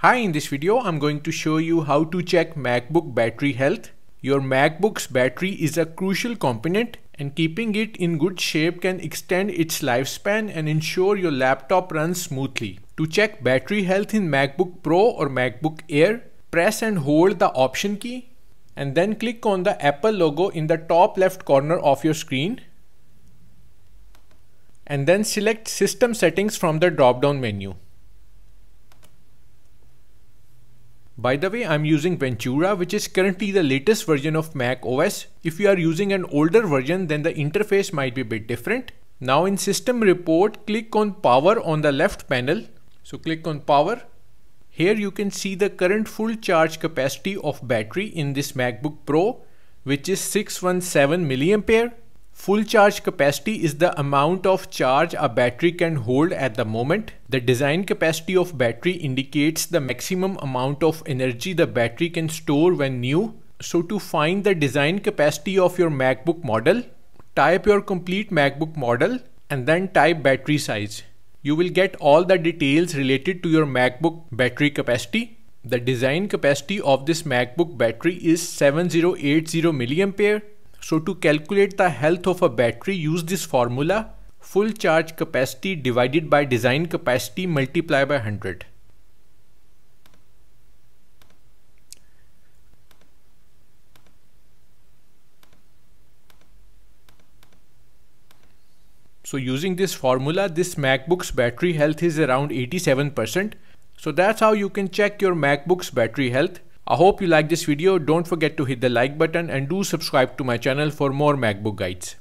Hi, in this video I'm going to show you how to check MacBook battery health. Your MacBook's battery is a crucial component and keeping it in good shape can extend its lifespan and ensure your laptop runs smoothly. To check battery health in MacBook Pro or MacBook Air, press and hold the Option key and then click on the Apple logo in the top left corner of your screen and then select System Settings from the drop-down menu. By the way, I'm using Ventura, which is currently the latest version of Mac OS. If you are using an older version, then the interface might be a bit different. Now in System Report, click on Power on the left panel. So click on Power. Here you can see the current full charge capacity of battery in this MacBook Pro, which is 617 mAh. Full charge capacity is the amount of charge a battery can hold at the moment. The design capacity of battery indicates the maximum amount of energy the battery can store when new. So to find the design capacity of your MacBook model, type your complete MacBook model and then type battery size. You will get all the details related to your MacBook battery capacity. The design capacity of this MacBook battery is 7080 mAh. So to calculate the health of a battery, use this formula: full charge capacity divided by design capacity multiplied by 100. So using this formula, this MacBook's battery health is around 87%. So that's how you can check your MacBook's battery health. I hope you like this video. Don't forget to hit the like button and do subscribe to my channel for more MacBook guides.